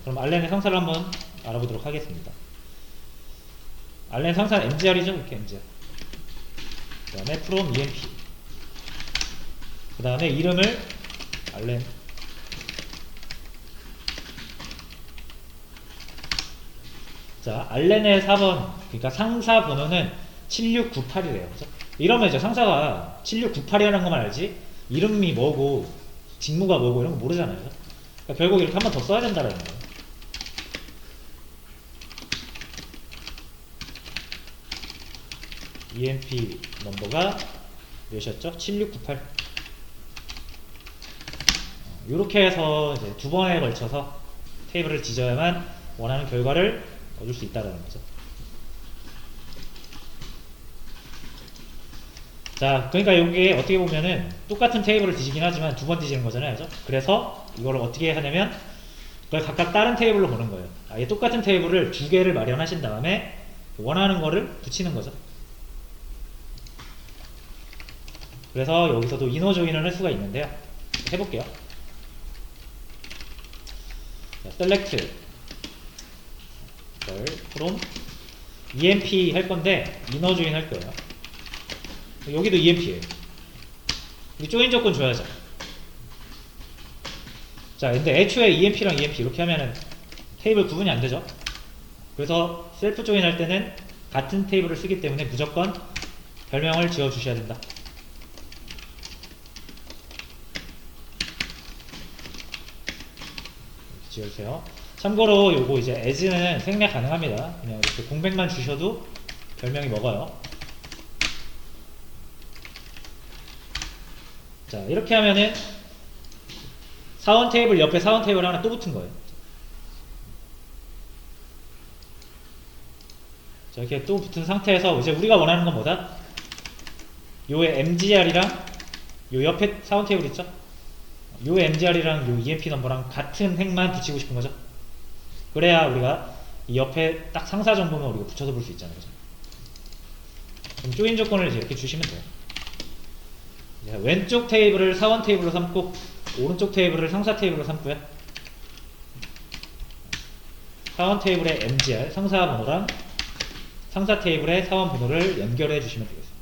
그럼 알렌의 상사를 한번 알아보도록 하겠습니다. 알렌 상사는 mgr이죠. 이렇게 mgr. 그 다음에 from emp. 그 다음에 이름을 알렌. 자, 알렌의 4번, 그러니까 상사 번호는 7698이래요. 그죠? 이러면 이제 상사가 7698이라는 것만 알지, 이름이 뭐고, 직무가 뭐고, 이런 거 모르잖아요. 그러니까 결국 이렇게 한 번 더 써야 된다는 거예요. EMP 넘버가 몇이었죠? 7698. 이렇게 해서 이제 두 번에 걸쳐서 테이블을 뒤져야만 원하는 결과를 얻을 수 있다는 거죠. 자, 그러니까 여기에 어떻게 보면은 똑같은 테이블을 뒤지긴 하지만 두 번 뒤지는 거잖아요. 그죠? 그래서 이거를 어떻게 하냐면 그걸 각각 다른 테이블로 보는 거예요. 아예 똑같은 테이블을 두 개를 마련하신 다음에 원하는 거를 붙이는 거죠. 그래서 여기서도 이너 조인을 할 수가 있는데요. 해볼게요. 자, select from emp 할 건데 이너 조인 할 거예요. 여기도 emp예요. 우리 조인 조건 줘야죠. 자, 근데 애초에 emp랑 emp 이렇게 하면은 테이블 구분이 안 되죠. 그래서 셀프 조인 할 때는 같은 테이블을 쓰기 때문에 무조건 별명을 지어 주셔야 된다. 지어주세요. 참고로 요거 이제 as는 생략 가능합니다. 그냥 이렇게 공백만 주셔도 별명이 먹어요. 자, 이렇게 하면은 사원 테이블 옆에 사원 테이블 하나 또 붙은 거예요. 자, 이렇게 또 붙은 상태에서 이제 우리가 원하는 건 뭐다? 요의 mgr이랑 요 옆에 사원 테이블 있죠? 요 mgr이랑 요 emp 넘버랑 같은 행만 붙이고 싶은 거죠. 그래야 우리가 이 옆에 딱 상사 정보만 우리가 붙여서 볼 수 있잖아요. 그죠? 그럼 조인 조건을 이제 이렇게 주시면 돼요. 왼쪽 테이블을 사원 테이블로 삼고 오른쪽 테이블을 상사 테이블로 삼고요. 사원 테이블의 mgr 상사 번호랑 상사 테이블의 사원 번호를 연결해 주시면 되겠습니다.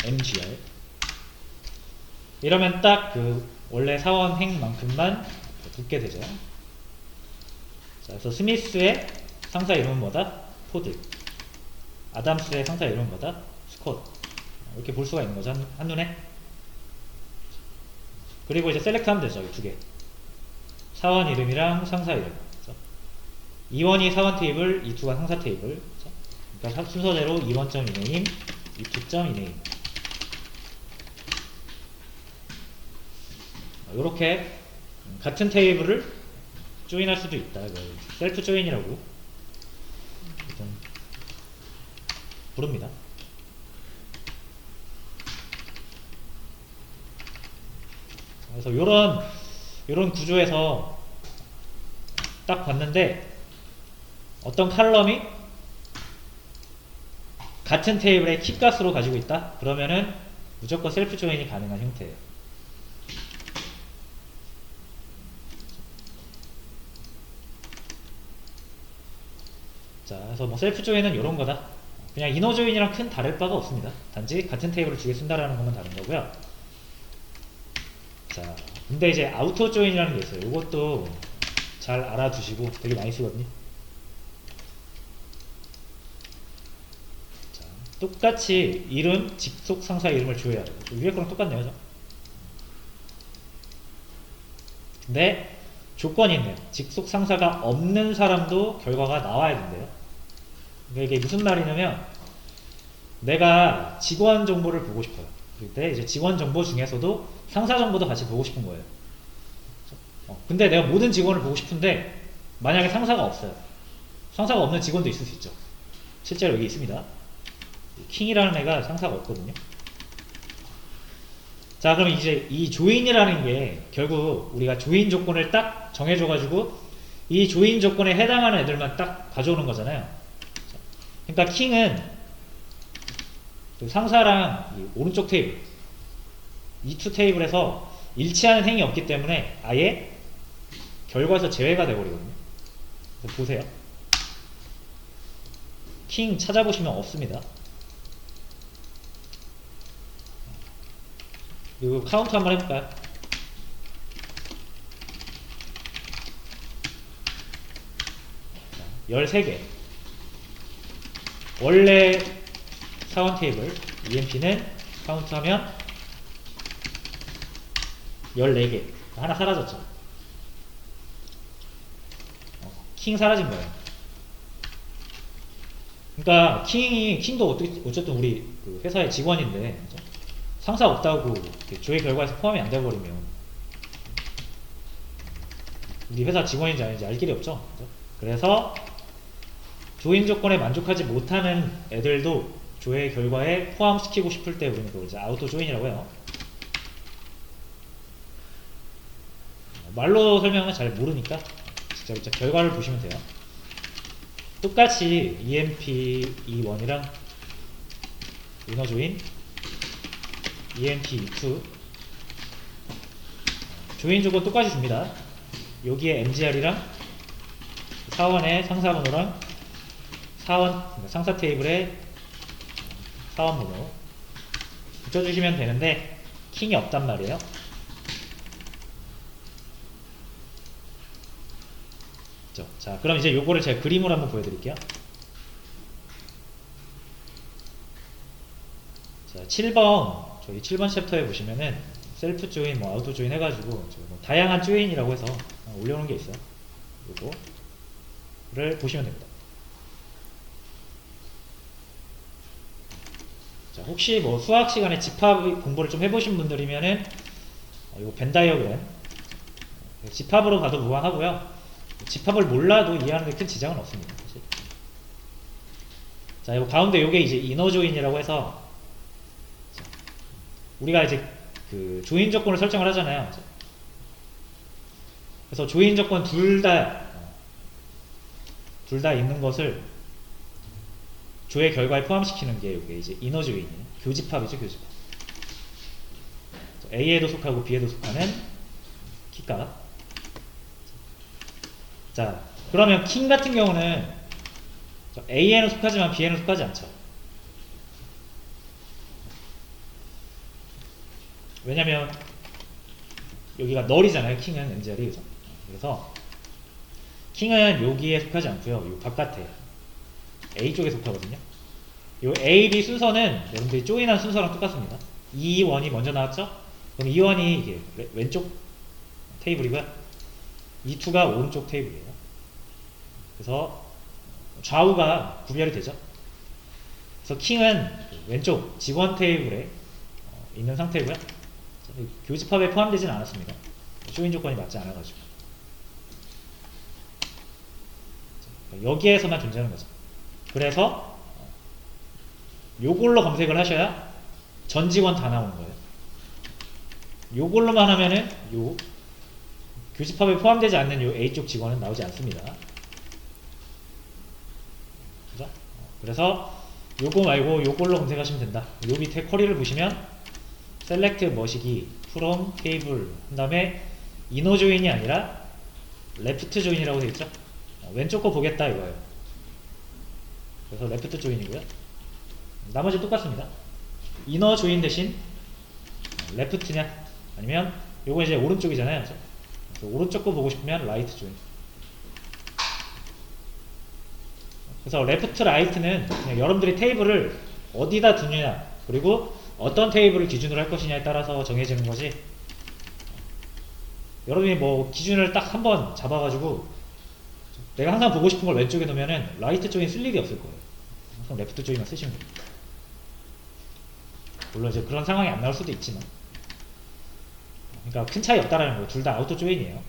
mgr 이러면 딱 그 원래 사원 행만큼만 붙게 되죠. 자, 그래서 스미스의 상사 이름은 뭐다? 포드. 아담스의 상사 이름은 뭐다? 스콧. 이렇게 볼 수가 있는 거죠. 한눈에. 그리고 이제 셀렉트 하면 되죠. 이 두 개. 사원 이름이랑 상사 이름. 그렇죠? 2번이 사원 테이블, 2투가 상사 테이블. 그렇죠? 그러니까 순서대로 2번.이네임, 2투.이네임. 이렇게 같은 테이블을 조인할 수도 있다. 셀프 조인이라고 부릅니다. 그래서 요런 구조에서 딱 봤는데 어떤 칼럼이 같은 테이블의 키값으로 가지고 있다? 그러면은 무조건 셀프 조인이 가능한 형태예요. 자, 그래서 뭐 셀프 조인은 이런 거다. 그냥 이너 조인이랑 큰 다를 바가 없습니다. 단지 같은 테이블을 두 개 쓴다라는 것만 다른 거고요. 자, 근데 이제 아우터 조인이라는 게 있어요. 이것도 잘 알아두시고 되게 많이 쓰거든요. 자, 똑같이 이름, 직속 상사 이름을 줘야 돼요. 위에 거랑 똑같네요. 그죠? 근데 조건이 있네요. 직속 상사가 없는 사람도 결과가 나와야 된대요. 그러니까 이게 무슨 말이냐면 내가 직원 정보를 보고 싶어요. 그럴 때 이제 직원 정보 중에서도 상사 정보도 같이 보고 싶은 거예요. 근데 내가 모든 직원을 보고 싶은데 만약에 상사가 없어요. 상사가 없는 직원도 있을 수 있죠. 실제로 여기 있습니다. 킹이라는 애가 상사가 없거든요. 자, 그럼 이제 이 조인이라는 게 결국 우리가 조인 조건을 딱 정해줘가지고 이 조인 조건에 해당하는 애들만 딱 가져오는 거잖아요. 그러니까 킹은 그 상사랑 이 오른쪽 테이블 이 투 테이블에서 일치하는 행이 없기 때문에 아예 결과에서 제외가 되어버리거든요. 그래서 보세요. 킹 찾아보시면 없습니다. 그리고 카운트 한번 해볼까요? 13개. 원래 사원 테이블 EMP는 카운트하면 14개. 하나 사라졌죠. 킹 사라진 거예요. 그러니까 킹도 어쨌든 우리 그 회사의 직원인데 그죠? 상사 없다고 조회 결과에서 포함이 안 돼버리면 우리 회사 직원인지 아닌지 알 길이 없죠. 그죠? 그래서 조인 조건에 만족하지 못하는 애들도 조회 결과에 포함시키고 싶을 때 우리는 그걸 이제 아우토 조인이라고 해요. 말로 설명은 잘 모르니까 직접 결과를 보시면 돼요. 똑같이 EMP E1이랑 이너 조인 EMP E2 조인 조건 똑같이 줍니다. 여기에 MGR이랑 사원의 상사 번호랑 그러니까 상사 테이블에 사원 번호 붙여주시면 되는데 킹이 없단 말이에요. 자, 그럼 이제 요거를 제가 그림으로 한번 보여드릴게요. 자, 7번 저희 7번 챕터에 보시면은 셀프 조인, 뭐 아우토 조인 해가지고 뭐 다양한 조인이라고 해서 올려놓은 게 있어요. 요거를 보시면 됩니다. 자, 혹시 뭐 수학 시간에 집합 공부를 좀 해보신 분들이면은 이거 벤 다이어그램 집합으로 가도 무방하고요. 집합을 몰라도 이해하는 데 큰 지장은 없습니다. 사실. 자, 이 가운데 요게 이제 이너 조인이라고 해서 우리가 이제 그 조인 조건을 설정을 하잖아요. 그래서 조인 조건 둘 다 있는 것을 조회 결과에 포함시키는 게 이게 이제 이너 조인이에요. 교집합이죠, 교집합. A에도 속하고 B에도 속하는 키값. 자, 그러면 킹 같은 경우는 A에는 속하지만 B에는 속하지 않죠. 왜냐면 여기가 널이잖아요. 킹은 MGR이. 그죠? 그래서 킹은 여기에 속하지 않고요. 요 바깥에 A 쪽에 속하거든요. 요 A, B 순서는 여러분들이 조인한 순서랑 똑같습니다. E1이 먼저 나왔죠? 그럼 E1이 이게 왼쪽 테이블이고요. E2가 오른쪽 테이블이에요. 그래서 좌우가 구별이 되죠. 그래서 킹은 왼쪽 직원 테이블에 있는 상태고요. 교집합에 포함되지는 않았습니다. 조인 조건이 맞지 않아가지고 여기에서만 존재하는 거죠. 그래서 요걸로 검색을 하셔야 전 직원 다 나오는 거예요. 요걸로만 하면은 요 교집합에 포함되지 않는 요 A쪽 직원은 나오지 않습니다. 그죠? 그래서 요거 말고 요걸로 검색하시면 된다. 요 밑에 쿼리를 보시면 select 머시기 from table 한 다음에 inner join이 아니라 left join이라고 되어 있죠. 왼쪽 거 보겠다 이거예요. 그래서 left join이고요. 나머지 똑같습니다. inner join 대신 left냐 아니면 요거 이제 오른쪽이잖아요. 그래서 오른쪽 거 보고 싶으면 right join. 그래서 left, right는 그냥 여러분들이 테이블을 어디다 두느냐 그리고 어떤 테이블을 기준으로 할 것이냐에 따라서 정해지는 거지. 여러분이 뭐 기준을 딱 한번 잡아가지고 내가 항상 보고 싶은 걸 왼쪽에 놓으면은 라이트 조인 쓸 일이 없을 거예요. 항상 레프트 조인만 쓰시면 됩니다. 물론 이제 그런 상황이 안 나올 수도 있지만, 그러니까 큰 차이 없다라는 거예요. 둘 다 아우토 조인이에요.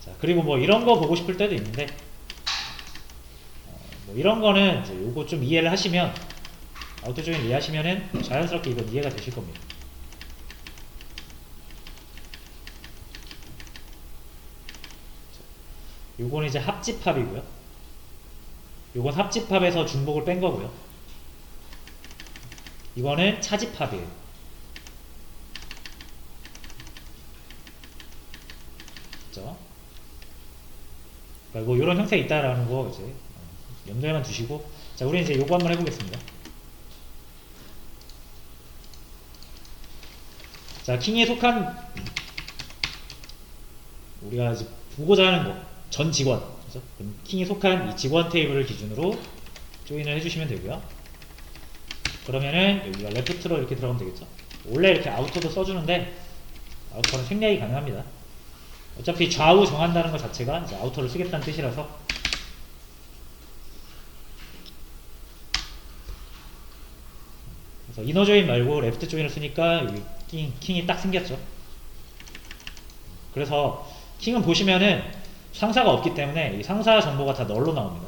자, 그리고 뭐 이런 거 보고 싶을 때도 있는데, 뭐 이런 거는 이제 요거 좀 이해를 하시면, 아우토 조인 이해하시면은 자연스럽게 이건 이해가 되실 겁니다. 요거는 이제 합집합이고요. 요건 합집합에서 중복을 뺀 거고요. 이거는 차집합이에요. 그죠? 그러니까 뭐 이런 형태가 있다라는 거 이제 염두에만 두시고, 자, 우리 이제 요거 한번 해보겠습니다. 자, 킹에 속한 우리가 이제 보고자 하는 거 전 직원, 그죠? 그럼 킹에 속한 이 직원 테이블을 기준으로 조인을 해주시면 되고요. 그러면은 여기가 레프트로 이렇게 들어가면 되겠죠. 원래 이렇게 아우터도 써주는데 아우터는 생략이 가능합니다. 어차피 좌우 정한다는 것 자체가 이제 아우터를 쓰겠다는 뜻이라서. 그래서 이너 조인 말고 레프트 조인을 쓰니까 여기 킹이 딱 생겼죠. 그래서 킹은 보시면은 상사가 없기 때문에 이 상사 정보가 다 널로 나옵니다.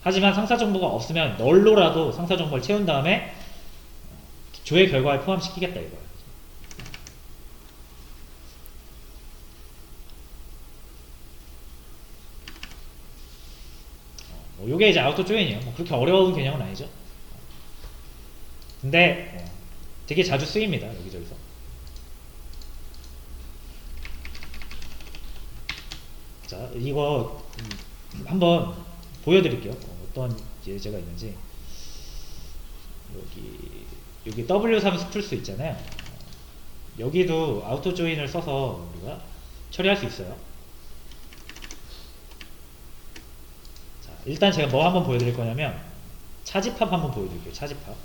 하지만 상사 정보가 없으면 널로라도 상사 정보를 채운 다음에 조회 결과에 포함시키겠다 이거예요. 요게 이제 아우터 조인이에요. 뭐 그렇게 어려운 개념은 아니죠. 근데 되게 자주 쓰입니다. 여기저기서. 자, 이거 한번 보여드릴게요. 어떤 예제가 있는지. 여기 W3 스툴스 있잖아요. 여기도 아우토 조인을 써서 우리가 처리할 수 있어요. 자, 일단 제가 뭐 한번 보여드릴 거냐면 차집합 한번 보여드릴게요. 차집합.